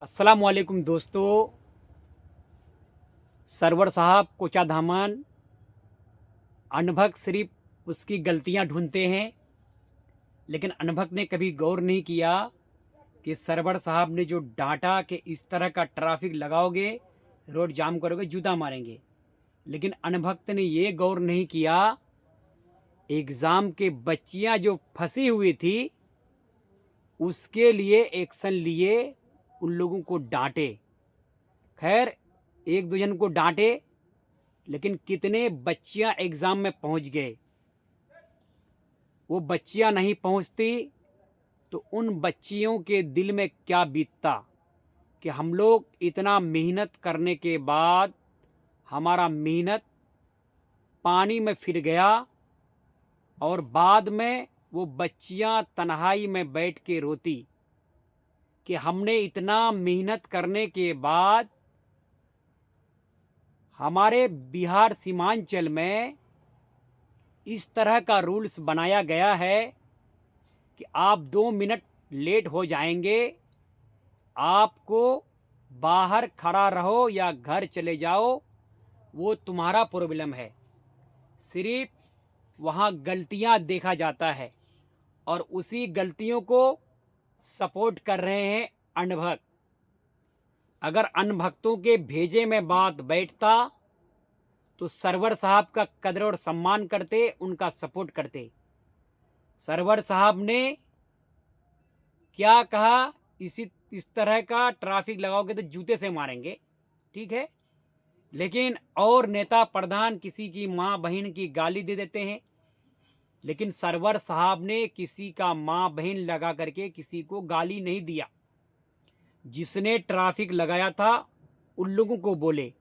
अस्सलाम वालेकुम दोस्तों। सरवर साहब कोचा धामन अनभक सिर्फ उसकी गलतियां ढूंढते हैं, लेकिन अनभक ने कभी गौर नहीं किया कि सरवर साहब ने जो डांटा कि इस तरह का ट्रैफिक लगाओगे, रोड जाम करोगे, जूता मारेंगे। लेकिन अनभक्त ने ये गौर नहीं किया, एग्ज़ाम के बच्चियां जो फंसी हुई थी उसके लिए एक्शन लिए, उन लोगों को डांटे। खैर, एक दो जन को डांटे, लेकिन कितने बच्चियां एग्ज़ाम में पहुंच गए। वो बच्चियां नहीं पहुंचती तो उन बच्चियों के दिल में क्या बीतता कि हम लोग इतना मेहनत करने के बाद हमारा मेहनत पानी में फिर गया, और बाद में वो बच्चियां तन्हाई में बैठ के रोती कि हमने इतना मेहनत करने के बाद हमारे बिहार सीमांचल में इस तरह का रूल्स बनाया गया है कि आप 2 मिनट लेट हो जाएंगे, आपको बाहर खड़ा रहो या घर चले जाओ, वो तुम्हारा प्रॉब्लम है। सिर्फ वहाँ गलतियाँ देखा जाता है और उसी गलतियों को सपोर्ट कर रहे हैं अनभक्त। अगर अनभक्तों के भेजे में बात बैठता तो सरवर साहब का कदर और सम्मान करते, उनका सपोर्ट करते। सरवर साहब ने क्या कहा, इस तरह का ट्रैफिक लगाओगे तो जूते से मारेंगे, ठीक है। लेकिन और नेता प्रधान किसी की माँ बहन की गाली दे देते हैं, लेकिन सरवर साहब ने किसी का माँ बहन लगा करके किसी को गाली नहीं दिया। जिसने ट्रैफिक लगाया था उन लोगों को बोले,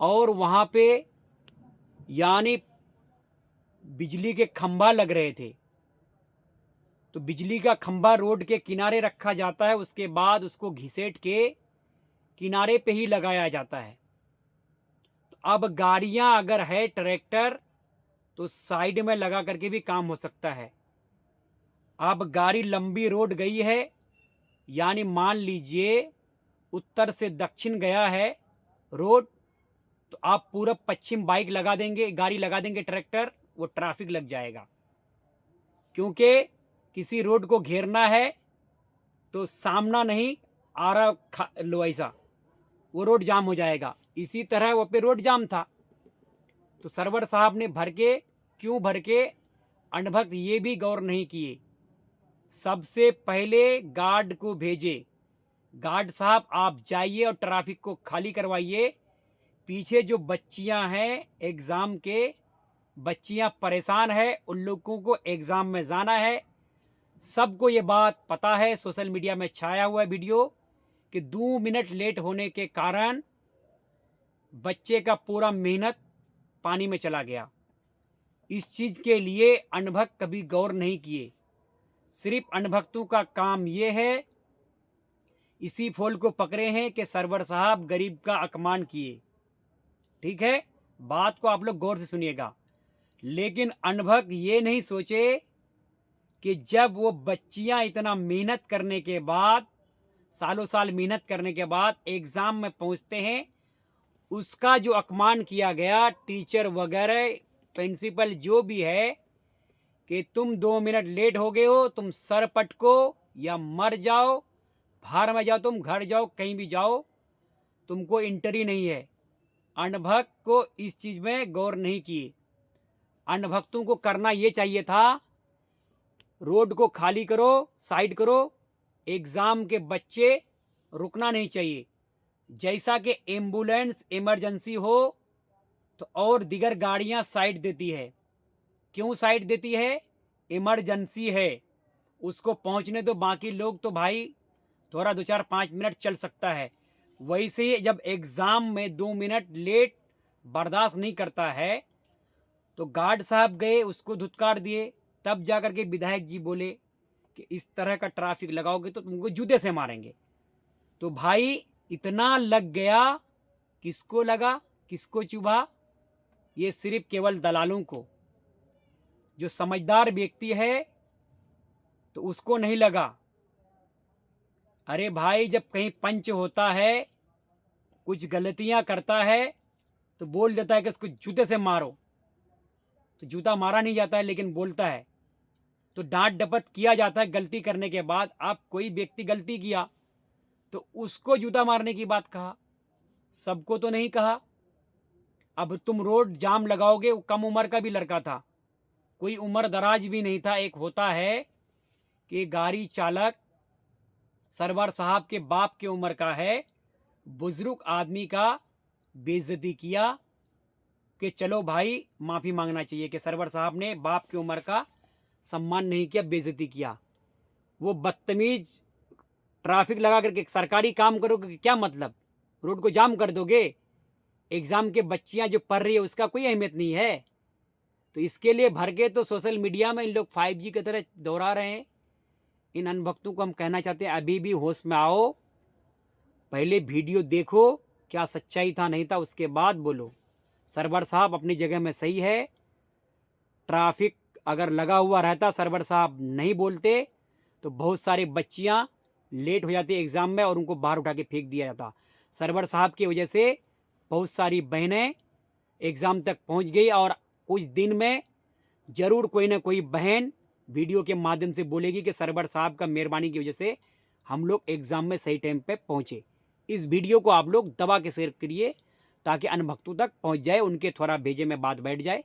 और वहाँ पे यानी बिजली के खंभा लग रहे थे, तो बिजली का खंभा रोड के किनारे रखा जाता है, उसके बाद उसको घिसेट के किनारे पे ही लगाया जाता है। तो अब गाड़ियां अगर है ट्रैक्टर तो साइड में लगा करके भी काम हो सकता है। अब गाड़ी लंबी रोड गई है, यानी मान लीजिए उत्तर से दक्षिण गया है रोड, तो आप पूरब पश्चिम बाइक लगा देंगे, गाड़ी लगा देंगे ट्रैक्टर, वो ट्रैफिक लग जाएगा। क्योंकि किसी रोड को घेरना है तो सामना नहीं आ रहा लो ऐसा, वो रोड जाम हो जाएगा। इसी तरह वो पे रोड जाम था, तो सरवर साहब ने क्यों भर के अनभक्त ये भी गौर नहीं किए। सबसे पहले गार्ड को भेजे, गार्ड साहब आप जाइए और ट्रैफिक को खाली करवाइए। पीछे जो बच्चियां हैं एग्ज़ाम के, बच्चियां परेशान है, उन लोगों को एग्ज़ाम में जाना है। सबको ये बात पता है, सोशल मीडिया में छाया हुआ वीडियो कि 2 मिनट लेट होने के कारण बच्चे का पूरा मेहनत पानी में चला गया। इस चीज़ के लिए अनभक्त कभी गौर नहीं किए। सिर्फ अनभक्तों का काम ये है, इसी फूल को पकड़े हैं कि सरवर साहब गरीब का अपमान किए। ठीक है, बात को आप लोग गौर से सुनिएगा। लेकिन अनभक्त ये नहीं सोचे कि जब वो बच्चियां इतना मेहनत करने के बाद, सालों साल मेहनत करने के बाद एग्जाम में पहुंचते हैं, उसका जो अपमान किया गया, टीचर वगैरह प्रिंसिपल जो भी है, कि तुम 2 मिनट लेट हो गए हो, तुम सर पटको या मर जाओ, बाहर में जाओ, तुम घर जाओ, कहीं भी जाओ, तुमको इंटरी नहीं है। अनभक्त को इस चीज़ में गौर नहीं किए। अनभक्तों को करना ये चाहिए था, रोड को खाली करो, साइड करो, एग्ज़ाम के बच्चे रुकना नहीं चाहिए। जैसा कि एम्बुलेंस इमरजेंसी हो तो और दिगर गाड़ियां साइड देती है। क्यों साइड देती है? इमरजेंसी है, उसको पहुंचने दो, बाकी लोग तो भाई थोड़ा 2 4 5 मिनट चल सकता है। वैसे ही जब एग्ज़ाम में 2 मिनट लेट बर्दाश्त नहीं करता है, तो गार्ड साहब गए, उसको धुतकार दिए। तब जाकर के विधायक जी बोले कि इस तरह का ट्रैफिक लगाओगे तो तुमको जूते से मारेंगे। तो भाई इतना लग गया, किसको लगा, किसको चुभा? ये सिर्फ केवल दलालों को। जो समझदार व्यक्ति है तो उसको नहीं लगा। अरे भाई, जब कहीं पंच होता है, कुछ गलतियां करता है, तो बोल देता है कि इसको जूते से मारो। तो जूता मारा नहीं जाता है, लेकिन बोलता है। तो डांट डपट किया जाता है गलती करने के बाद। अब कोई व्यक्ति गलती किया तो उसको जूता मारने की बात कहा, सबको तो नहीं कहा। अब तुम रोड जाम लगाओगे, वो कम उम्र का भी लड़का था, कोई उम्र दराज भी नहीं था। एक होता है कि गाड़ी चालक सरवर साहब के बाप के उम्र का है, बुजुर्ग आदमी का बेइज्जती किया कि चलो भाई माफ़ी मांगना चाहिए कि सरवर साहब ने बाप की उम्र का सम्मान नहीं किया, बेइज्जती किया। वो बदतमीज ट्रैफिक लगा करके सरकारी काम करोगे, क्या मतलब? रोड को जाम कर दोगे? एग्ज़ाम के बच्चियां जो पढ़ रही है उसका कोई अहमियत नहीं है? तो इसके लिए भर के तो सोशल मीडिया में इन लोग 5G की तरह दोहरा रहे हैं। इन अनभक्तों को हम कहना चाहते हैं, अभी भी होश में आओ, पहले वीडियो देखो क्या सच्चाई था नहीं था, उसके बाद बोलो। सरवर साहब अपनी जगह में सही है। ट्रैफिक अगर लगा हुआ रहता, सरवर साहब नहीं बोलते, तो बहुत सारी बच्चियां लेट हो जाती एग्ज़ाम में और उनको बाहर उठा के फेंक दिया जाता। सरवर साहब की वजह से बहुत सारी बहनें एग्ज़ाम तक पहुंच गई, और कुछ दिन में ज़रूर कोई ना कोई बहन वीडियो के माध्यम से बोलेगी कि सरवर साहब का मेहरबानी की वजह से हम लोग एग्ज़ाम में सही टाइम पे पहुँचे। इस वीडियो को आप लोग दबा के शेयर करिए ताकि अनभक्तों तक पहुँच जाए, उनके थोड़ा भेजे में बात बैठ जाए।